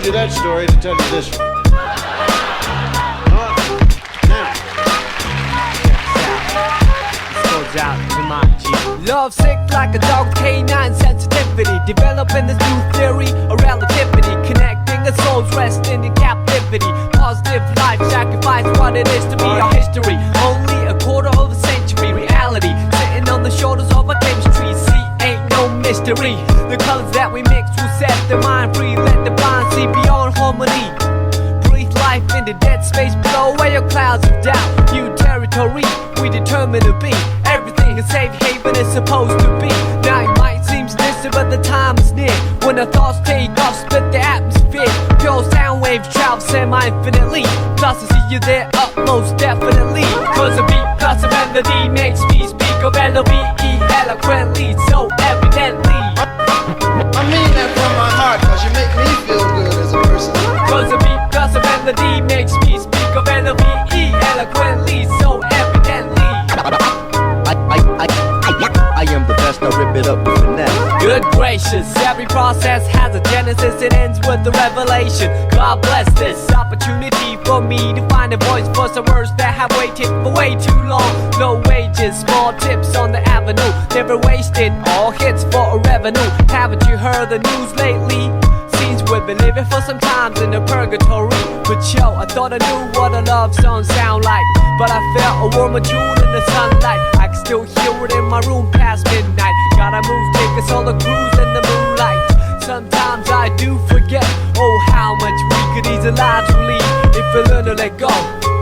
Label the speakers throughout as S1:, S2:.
S1: you that story to tell you this one. Now.
S2: This goes out to my G. Love sick like a dog with canine sensitivity. Developing this new theory of relativity. Connecting a soul's resting in captivity. Positive life sacrifice what it is to be our history. Only a quarter of a century reality. Sitting on the shoulders of our chemistry. See, ain't no mystery. The colors that we mix will set the mind free. Let the blind see beyond harmony. Breathe life in the dead space below. Where your clouds of doubt. New territory we determine to be. Everything a safe haven is supposed to be. Now it might seem distant but the time is near. When our thoughts take off, split the atmosphere. Pure sound waves travel semi-infinitely. Plus I see you there up most definitely. Cause a beat plus a melody makes me speak of L-O-V-E eloquently, so evidently.
S3: I mean that from my heart, cause you make me feel good as a person.
S2: Cause a beat plus a melody makes me speak of L-O-V-E eloquently, so evidently.
S4: I am the best, I rip it up with finesse.
S2: Good gracious, every process has a genesis. It ends with the revelation. God bless this opportunity for me to find a voice for some words that have waited for way too long. Low wages, small tips on the avenue. Never wasted, all hits for a revenue. Haven't you heard the news lately? Seems we've been living for some times in a purgatory. But yo, I thought I knew what a love song sound like. But I felt a warmer June in the sunlight. I can still hear it in my room past midnight. Gotta move, take us on a cruise in the moonlight. Sometimes I do forget, oh how much we could ease a lie to leave. If we learn to let go,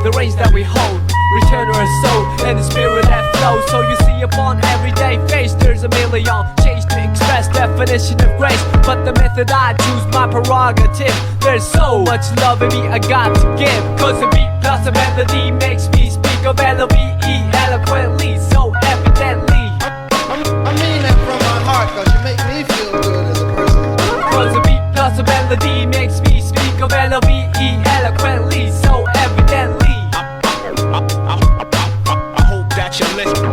S2: the reins that we hold return to our soul and the spirit that flows. So you see upon everyday face there's a million change to express definition of grace. But the method I choose my prerogative. There's so much love in me I got to give. Cause a beat plus a melody makes me speak of L-O-V-E eloquently, so evidently.
S3: I mean that from my heart, cause you make me feel good as a person.
S2: Cause a beat plus a melody makes me speak of L-O-V-E eloquently, so evidently.
S5: I hope that you listen.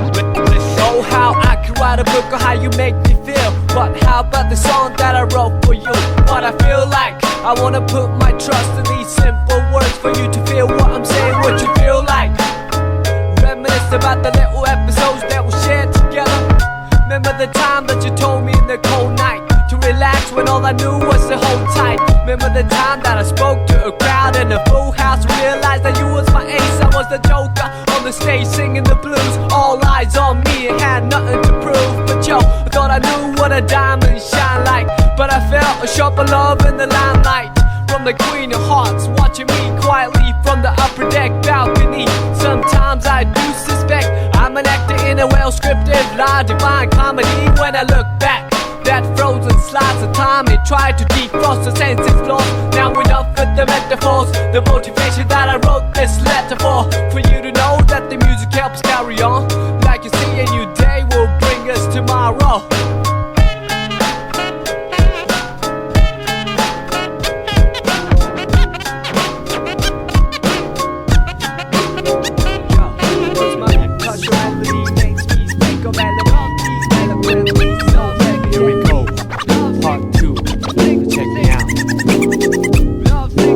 S2: Oh how I could write a book on how you make me feel. But how about the song that I wrote for you? What I feel like, I wanna put my trust in these simple words for you to feel what I'm saying, what you feel like. Reminisce about the little episodes that we shared together. Remember the time that you told me in the cold night to relax when all I knew was to hold tight. Remember the time that I spoke to a crowd in a full house. Realized that you was my ace, I was the joker on the stage singing the blues. All eyes on me and had nothing to prove. But yo, I thought I knew what a diamond shine like. But I felt a sharper love in the limelight from the Queen of Hearts, watching me quietly from the upper deck balcony. Sometimes I do suspect I'm an actor in a well-scripted lie, divine comedy. When I look back, that frozen slice of time, it tried to defrost the senses lost. Now enough with the metaphors, the motivation that I wrote this letter for you to know that the music helps carry on. Like you see, a new day will bring us tomorrow.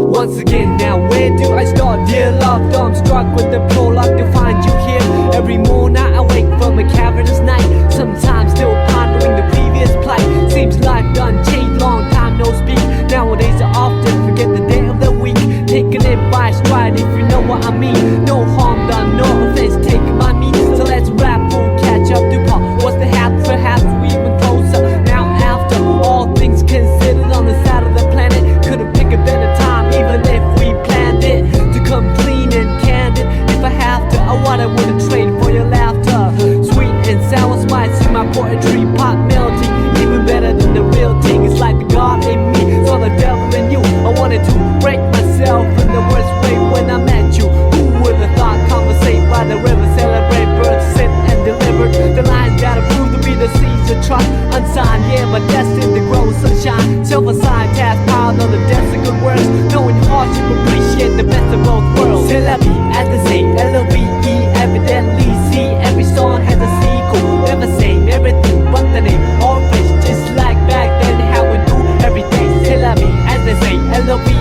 S2: Once again, now where do I start? Dear love, though I'm struck with the prologue to find you here. Every morning I awake from a cavernous night, sometimes still pondering the previous plight. Seems life done changed, long time no speak. Nowadays I often forget the day of the week. Taking it by stride, if you know what I mean. No harm done, no offense taken by me. So let's rap, we'll catch up to Paul. What's the hap? Perhaps we even closer. Now after all things considered on the side of the planet, couldn't pick a better time, even if we planned it to come clean and candid. If I have to, what I wouldn't trade for your laughter. Sweet and sour spice in my poetry, pop melody, even better than the real thing. It's like the God in me, saw the devil in you. I wanted to break myself in the worst way when I met you. Who would have thought? Conversate by the river, celebrate birds, sit and deliver the lines that are proved to be the seeds of trust. Unsigned, yeah, but destined to grow sunshine. Self-assigned task piled on the desk of good words. Knowing hardship, appreciate the best of both worlds. C'est la vie, as they say, L-O-V-E, evidently see. Every song has a sequel, never same everything but the name. All fish, just like back then, how we do every day. C'est la vie, as they say, L-O-V-E.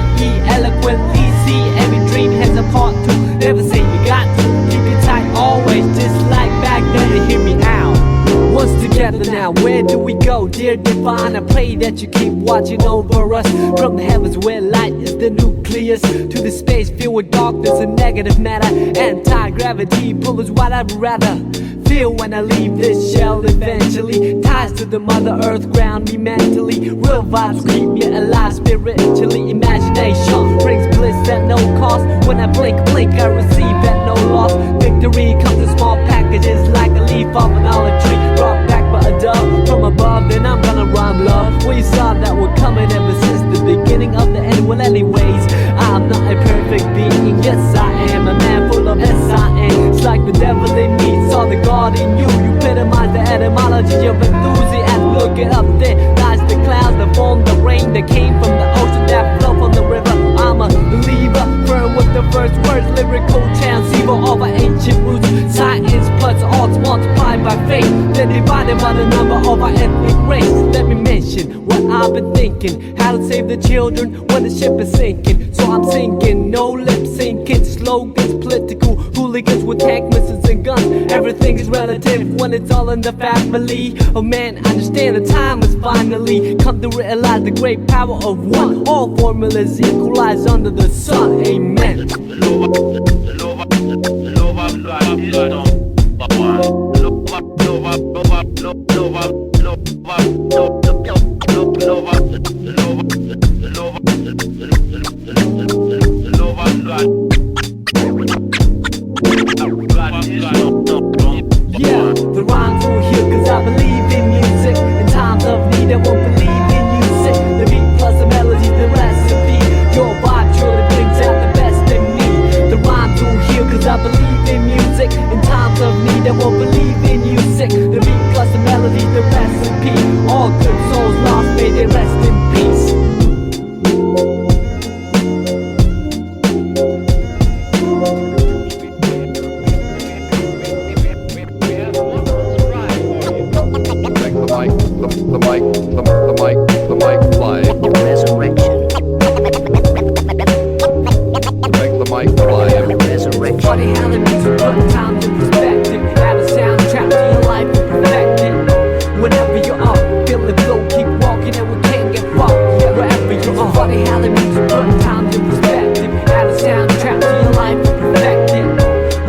S2: together now. Where do we go, dear divine? I pray that you keep watching over us. From the heavens where light is the nucleus, to the space filled with darkness and negative matter. Anti-gravity pull is what I'd rather feel when I leave this shell eventually. Ties to the mother earth ground me mentally. Real vibes keep me alive spiritually. Imagination brings bliss at no cost. When I blink, I receive at no loss. Victory comes in small packages like a leaf off an olive tree. Brought back by a dove from above, then I'm gonna rhyme love. We saw that we're coming ever since the beginning of the end. Well anyways, I'm not a perfect being. Yes I am a man full of S-I-N. It's like the devil in me, saw the God in you. You epitomize the etymology of enthusiasm. Look it up, there lies the clouds that form the rain that came from the ocean that flow from the river. I'm a believer, firm with the first words, lyrical transceiver of our ancient roots. Science plus odds multiplied by faith, then divided by the number of our ethnic race. Let me mention what I've been thinking, how to save the children when the ship is sinking. So I'm singing, no lip syncing, slogans, political hooligans with tank missiles and guns. Everything is relative when it's all in the family. Oh man, understand the time has finally come to realize the great power of one. All formulas equalize under the sun. Amen. Yeah, the rhymes will heal cause I believe in music. In times of need I won't believe in music. The beat plus the melody, the recipe. Your vibe truly brings out the best in me. The rhymes will heal cause I believe in music. In times of need I won't believe in music. The beat plus the melody, the recipe. All good souls lost, may they rest in peace.
S6: The mic fly.
S7: Resurrection.
S6: Make the mic fly.
S7: Resurrection.
S2: Funny how the music put time to perspective. Add a soundtrack to your life and perfect it. Whenever you're up, feel the flow, keep walking and we can't get far. Wherever you are. Funny how the music put time to perspective. Add a soundtrack to your life and perfect it.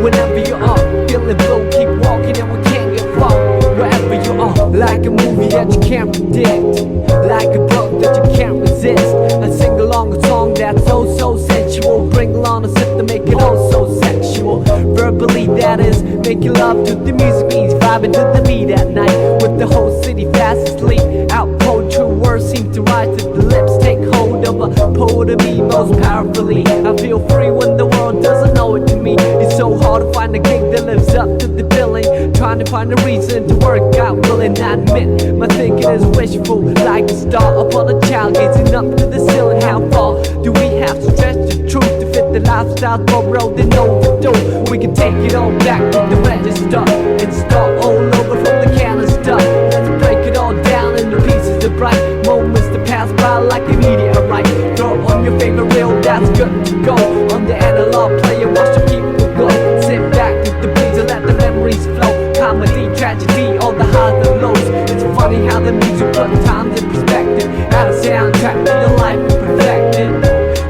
S2: Whenever you're up, feel the flow, keep walking and we can't get far. Wherever you are. Like a movie that you can't predict, like a book that you can't resist. I sing along a song that's so sensual. Bring along a sip to make it all so sexual. Verbally that is, making love to the music means vibing to the beat at night. With the whole city fast asleep, out cold true words seem to rise to the lips. Take hold of a poet of me most powerfully. I feel free when the world doesn't know it to me. It's so hard to find a gig that lives up to the billing. Trying to find a reason to work out, willing I admit my thinking is wishful, like a star upon a child gazing up to the ceiling. How far do we have to stretch the truth to fit the lifestyle borrowed and overdue? We can take it all back to the register and start all over from the can of stuff. Let's break it all down into pieces of bright moments to pass by like a meteorite. Throw on your favorite reel, that's good to go. On the analog player, watch the people go. Sit back with the breeze and let the memories flow. Comedy, tragedy, all the highs and lows. It's funny how the music put times in perspective. Add a soundtrack to your life and perfect it.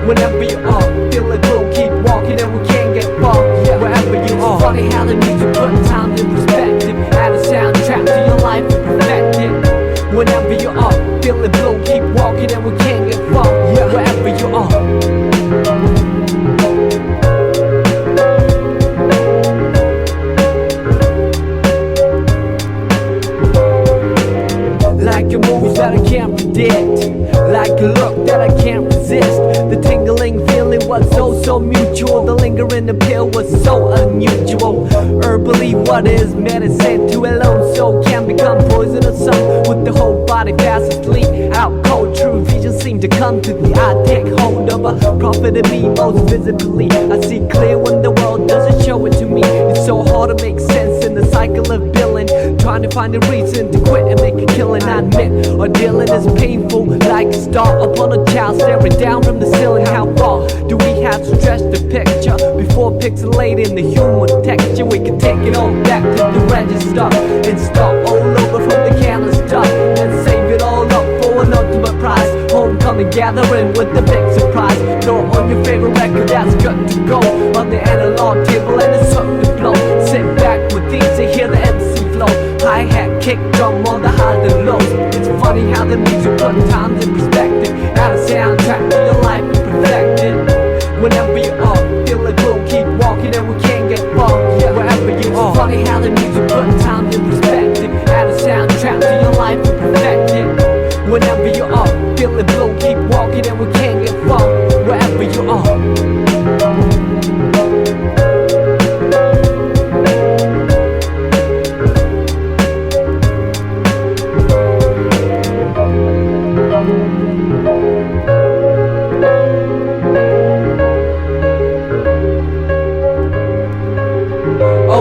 S2: Whenever you are, feel it will keep walking and we can't get far. Wherever you are. It's funny how the music put times in perspective. Add a soundtrack to your life and perfect it. Whenever you are, feel it will keep walking and we can't get far. Wherever you are. Like a move that I can't predict, like a look that I can't resist. The tingling feeling was so mutual. The lingering appeal was so unusual. Herbally, what is medicine to a lone soul can become poisonous. Some with the whole body fast asleep. Out cold, true vision seem to come to the eye. Take hold of a prophet of me most visibly. I see clear when the world doesn't show it to me. It's so hard to make sense in the cycle of billing. Trying to find a reason to quit and make a killing. I admit, ordealing is painful, like a star upon a child staring down from the ceiling. How far do we have to stretch the picture before pixelating the human texture? We can take it all back to the register and start all over from the gathering with the big surprise. Throw on your favorite record that's good to go on the analog table and it's up to blow. Sit back with these and hear the MC flow. Hi-hat, kick, drum on the highs and lows. It's funny how the music put times in perspective. Add a soundtrack to your life and perfect it. Whenever you are, feel it will keep walking and we can't get far. Yeah, wherever you are. It's funny how the music put times in perspective. Add a soundtrack to your life and perfect it. Whenever you are, feel it will keep walking and we can't get far. Wherever you are.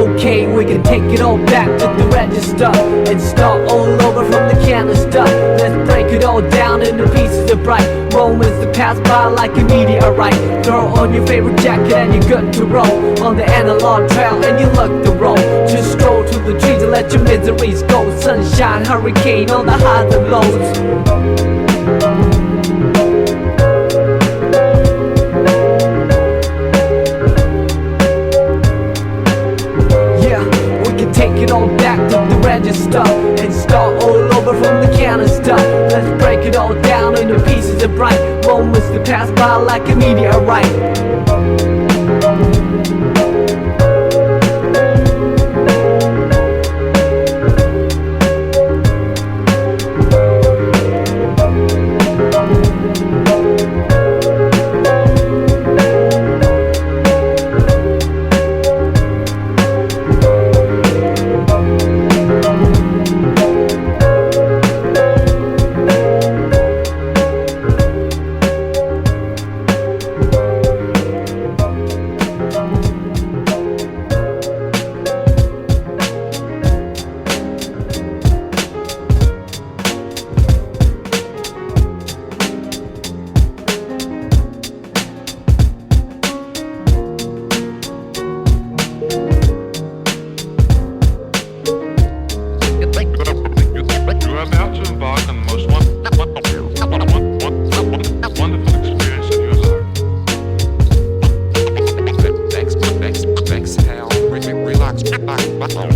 S2: Okay, we can take it all back to the register and start all over from the canister. Let's break it all down into pieces of bright moments that pass by like a meteorite. Throw on your favorite jacket and you're good to roll on the analog trail and you look the roll. Just stroll to the trees and let your miseries go. Sunshine, hurricane on the highs and lows. Take it all back to the register and start all over from the canister. Let's break it all down into pieces of bright moments that pass by like a meteorite.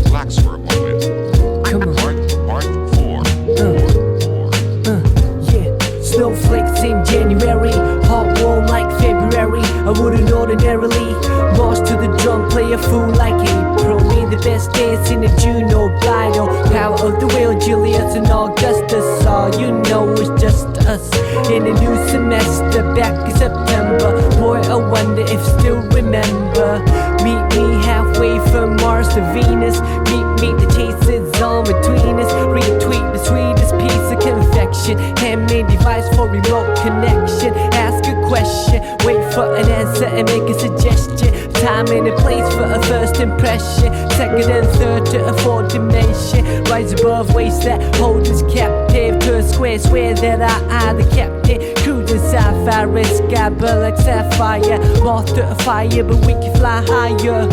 S6: Relax for a moment.
S2: Come on.
S6: Part 4.
S2: Yeah, snowflakes in January, hot warm like February. I wouldn't ordinarily march to the drum, play a fool like April. Me the best dance in the June or Blido. Power of the wheel, Julius and Augustus. All you know is just us in a new semester back in September. Boy, I wonder if still remember. Meet me halfway from Mars to Venus. Meet the chases on between us. Retweet the sweetest piece of confection. Handmade device for remote connection. Ask a question, wait for an answer and make a suggestion. Time and a place for a first impression. Second and third to a fourth dimension. Rise above waves that hold us captive to a square. Swear that I the captain. Cruising sci-fi, red sky, burn like sapphire. Moth to a fire, but we can fly higher.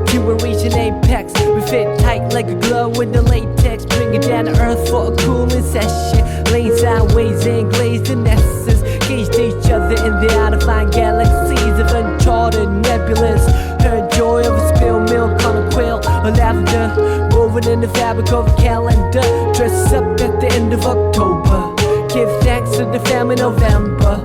S2: Till we reach an apex, we fit tight like a glove with the latex. Bring it down to earth for a cooling session. Lane sideways and glazed in essence. Gauged each other in the out-of-line galaxies of uncharted nebulas. Heard joy of a spilled milk on a quill or lavender, woven in the fabric of a calendar. Dress up at the end of October. Give thanks to the family November.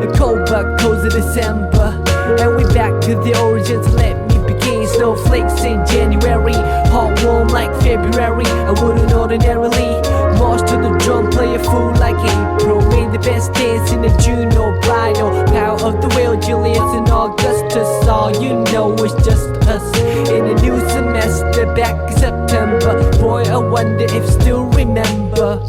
S2: A cold but cozy December. And we back to the origins. Let me begin. Snowflakes in January, hot warm like February. I wouldn't ordinarily march to the drum, play a fool like April. Made the best dance in the June or Blido. Power of the wheel, Julius and Augustus. All you know is just us in a new semester back in September. Boy, I wonder if still remember.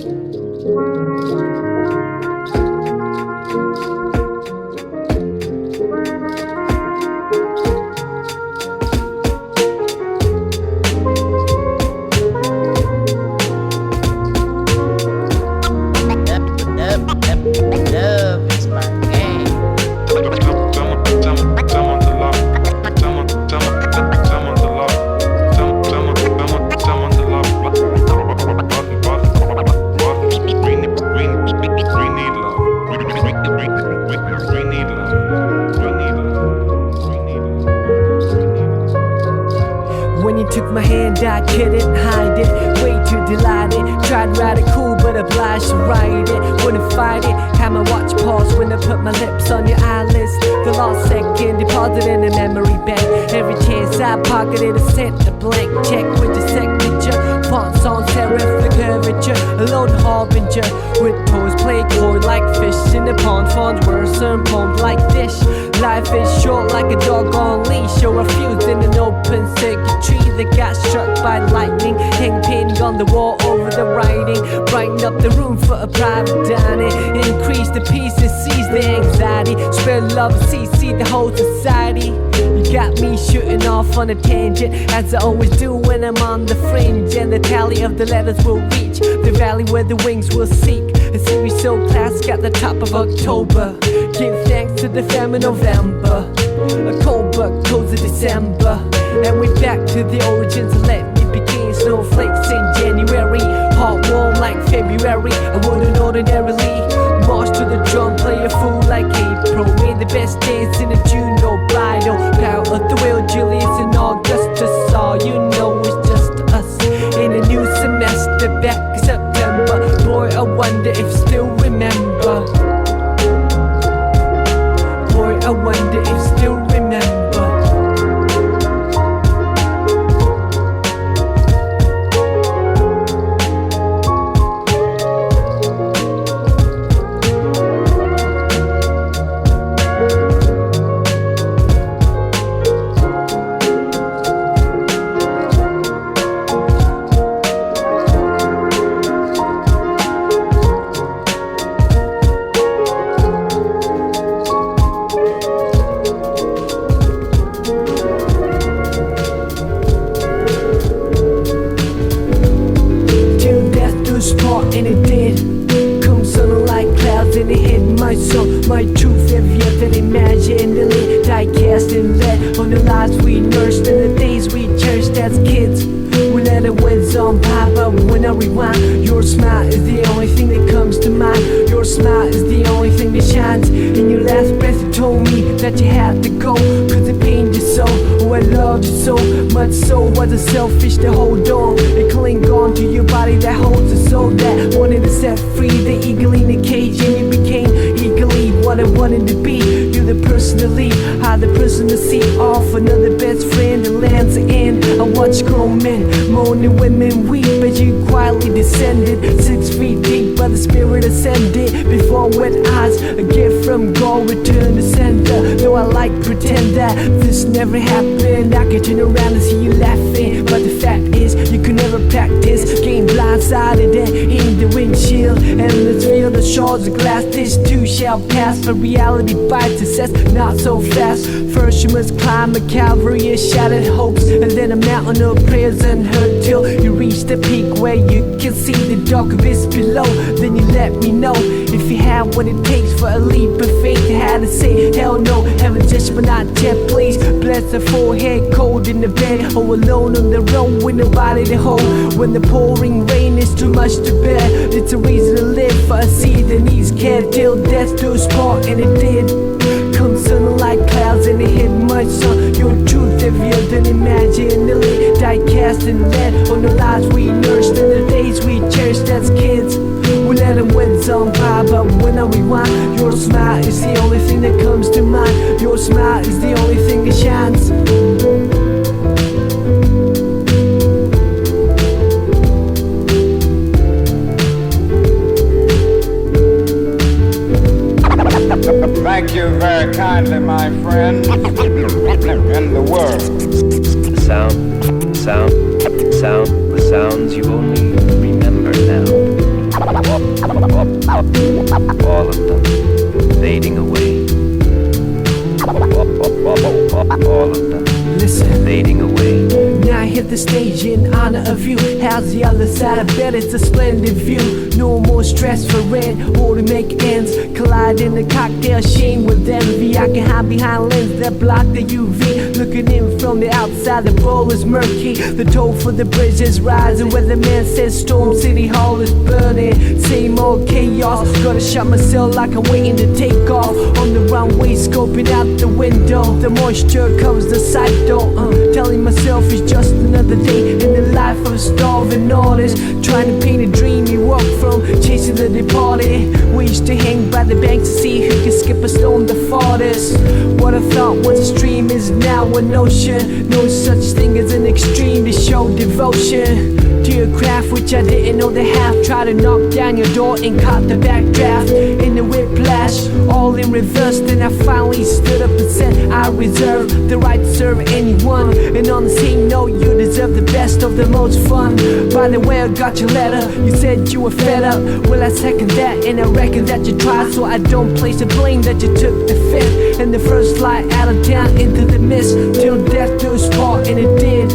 S7: Love is my game.
S6: Green
S2: I'd ride it cool, but obliged to ride it. Wouldn't fight it. Had my watch pause when I put my lips on your eyelids. The last second deposit in a memory bank. Every chance I pocketed a cent, a blank check with your signature. Fonts on serif, the curvature, a lone harbinger. With toes play coy like fish in the pond. Fonts worse and poems like dish. Life is short like a dog on leash, or a fuse in an open circuit tree that got struck by lightning. Hang pinned on the wall over the writing. Brighten up the room for a private dining. Increase the pieces, seize the anxiety. Spread love, see the whole society. You got me shooting off on a tangent, as I always do when I'm on the fringe. And the tally of the letters will reach the valley where the wings will seek. A series so classic at the top of October. Give thanks to the fam in November. A cold but cozy December. And we're back to the origins. Let me begin. Snowflakes in January, hot warm like February. I wouldn't ordinarily march to the drum, play a fool like April. We're the best dance in a June, no bridal. Power of the will, Julius and Augustus. All you know is just us. In a new semester, back in September. Boy, I wonder if you still remember. Boy, I wonder if you still remember. And it did come sudden like clouds, and it hit my soul. My truth heavier than imaginally. Die-cast and led on the lives we nursed and the days we cherished as kids. We let it whiz on by, but when I rewind, your smile is the only thing that comes to mind. Your smile is the only thing that shines. In your last breath you told me that you had to go, cause it pained you so. Oh, I loved you so much, so was it selfish to hold on and cling on to your body that holds a soul that wanted to set free. The eagle in the cage, and you became eagerly what I wanted to be. You're the person to leave, I'm the person to see off. Another best friend that lands the end. I watch grown men moaning, women weep as you quietly descended 6 feet deep, but the spirit ascended before wet eyes. A gift from God, return to sender. Though I like pretend that this never happened, I can turn around and see you laughing. But the fact is, you could never practice. Getting blindsided and in the windshield, and let's feel the shards of glass. This too shall pass, but reality bites us not so fast. First you must climb a Calvary of shattered hopes, and then a mountain of prayers unheard, till you reach the peak where you can see the dark abyss below. Then you let me know if you have what it takes for a leap of faith. You had to say hell no, heaven just but not yet, please. Bless the forehead, cold in the bed, or alone on the road with nobody to hold. When the pouring rain is too much to bear, it's a reason to live for a seed that needs care till death do us part, and it did. Come sudden like clouds, and it hit my son. Your truth heavier than imaginally. Die-cast and led on the lives we nursed and the days we cherished as kids. We let them win some by, but when I rewind, your smile is the only thing that comes to mind. Your smile is the only thing that shines.
S1: Thank you very kindly, my friend. In the world.
S8: The sounds you only remember now. All of them fading away. All of them fading away.
S2: Now I hit the stage in honor of you. How's the other side? I bet it's a splendid view. No more stress for rent or to make ends. Collide in the cocktail sheen with envy. I can hide behind lenses that block the UV. Looking in from the outside, the bowl is murky. The toll for the bridge is rising. Where the man says Storm City Hall is burning. Same old chaos. Gotta shut myself like I'm waiting to take off. On the runway, scoping out the window. The moisture covers the sight door. Telling myself it's just another day in the life of a starving artist. Trying to paint a dreamy world walk from chasing the departed. We used to hang by the bank to see who could skip a storm the farthest. What I thought was a stream is now an ocean. No such thing as an extreme to show devotion to your craft, which I didn't know they have. Try to knock down your door and caught the backdraft in the whiplash, all in reverse. Then I finally stood up and said I reserve the right to serve anyone. And on the same note, you deserve the best of the most fun. By the way, I got your letter, you said you were fed up. Well, I second that, and I reckon that you tried, so I don't place the blame that you took the fifth and the first flight out of town into the mist, till death do us part, and it did.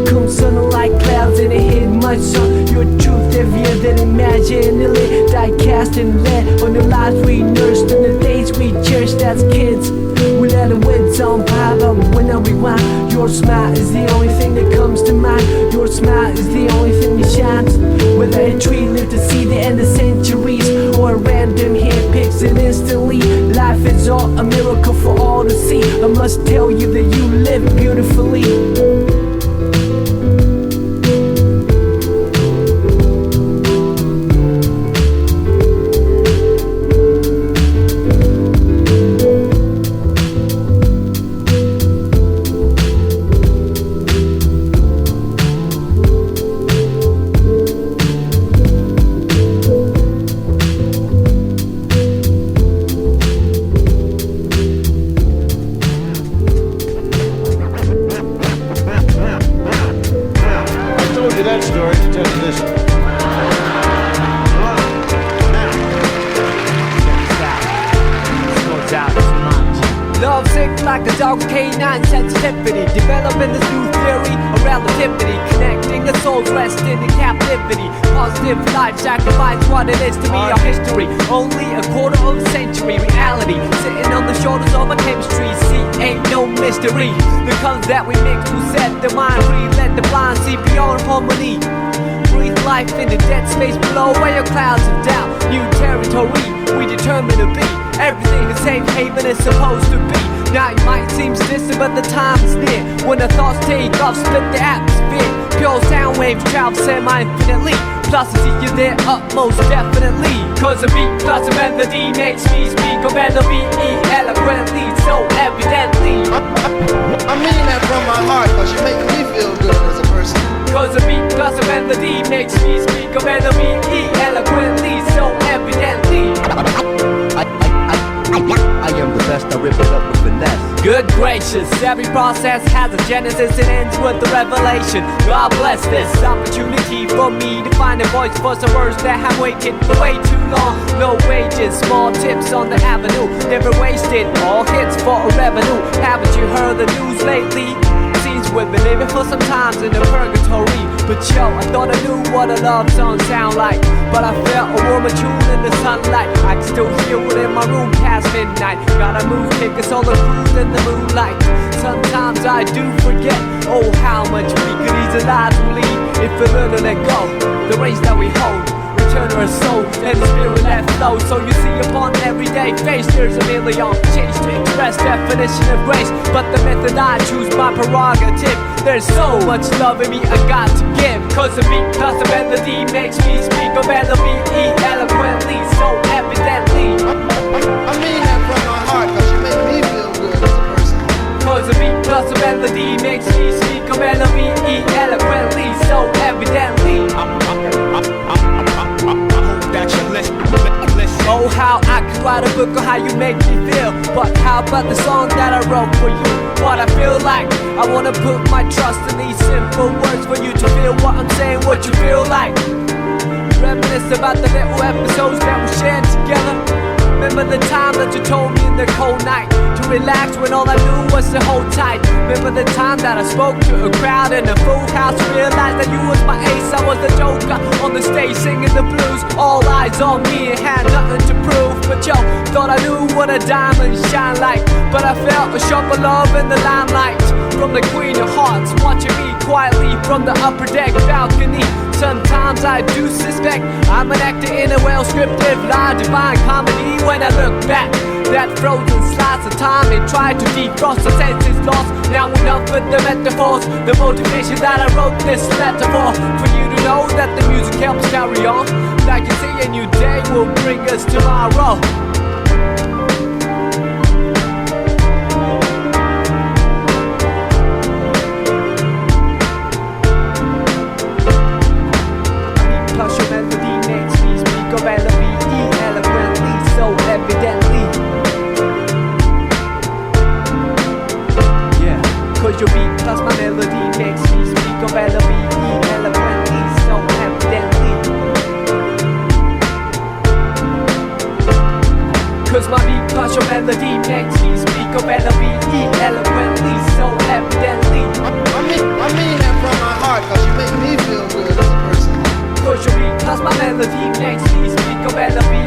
S2: Come sun like clouds and it hit my son. Your truth heavier than imaginally. Die cast and led on the lives we nursed and the days we cherished as kids. We let the winds on pile up when I rewind. Your smile is the only thing that comes to mind. Your smile is the only thing that shines. Whether a tree lived to see the end of centuries or a random hand picks it instantly, life is all a miracle for all to see. I must tell you that you live beautifully.
S3: That story to tell you this.
S2: Love sick like a dog with canine sensitivity, developing this new theory of relativity, connecting the souls resting in captivity. Positive life sacrifice, what it is to me, our history. Only a quarter of a century reality, sitting on the shoulders of our chemistry. See, ain't no mystery. The colors that we mix will set the mind free. Let the blind see beyond harmony. Breathe life in the dead space below, where your clouds of doubt. New territory, we determined to be. Everything a safe haven is supposed to be. Now it might seem distant, but the time is near when the thoughts take off, split the atmosphere. Pure sound waves travel semi-infinitely. Plus I see you there up most definitely. Cause a beat plus a melody makes me speak of melody eloquently, so evidently.
S3: I mean that from my heart, cause you make me feel good as a person.
S2: Cause a beat plus a melody makes me speak of melody eloquently, so evidently.
S4: I am the best, I rip it up with finesse.
S2: Good gracious, every process has a genesis and ends with a revelation. God bless this opportunity for me to find a voice for some words that have waited for way too long. No wages, small tips on the avenue, never wasted, all hits for a revenue. Haven't you heard the news lately? Seems we've been living for some times in a purgatory. But yo, I thought I knew what a love song sound like, but I felt a warmer tune in the sunlight. I can still hear it in my room past midnight. Gotta move, take us all the cruise in the moonlight. Sometimes I do forget, oh how much we could ease lives we lead if we learn to let go. The reins that we hold, return to our soul and the spirit that flows. So you see upon everyday face there's a million change to express definition of grace, but the method I choose my prerogative. There's so much love in me I got to give. Cause the beat plus the melody makes me speak of melody eloquently, so evidently.
S3: I mean that from my heart, cause you make me feel good as a person.
S2: Cause the beat plus the melody makes me speak of melody eloquently, so evidently. Oh, how I could write a book on how you make me feel, but how about the song that I wrote for you? What I feel like, I wanna put my trust in these simple words for you to feel what I'm saying, what you feel like. Reminisce about the little episodes that we shared together. Remember the time that you told me in the cold night to relax when all I knew was to hold tight. Remember the time that I spoke to a crowd in a full house, realized that you was my ace, I was the joker on the stage singing the blues. All eyes on me and had nothing to prove, but yo, thought I knew what a diamond shine like. But I felt a shock of love in the limelight from the Queen of Hearts, watching me quietly from the upper deck balcony. Sometimes I do suspect I'm an actor in a well-scripted line, divine comedy when I look back. that frozen slice of time. They tried to defrost the senses lost. Now enough with the metaphors, the motivation that I wrote this letter for you to know that the music helps carry on. Like you say, a new day will bring us tomorrow. Plus your melody makes me speak of L-O-V-E eloquently, so evidently. Yeah, cause your beat plus my melody makes me speak of L-O-V-E eloquently, so evidently. Cause my beat plus your melody makes me speak of L-O-V-E eloquently, so evidently.
S3: I mean that from my heart, cause you make me feel good as a person.
S2: Cause your beat plus my melody makes me speak of L-O-V-E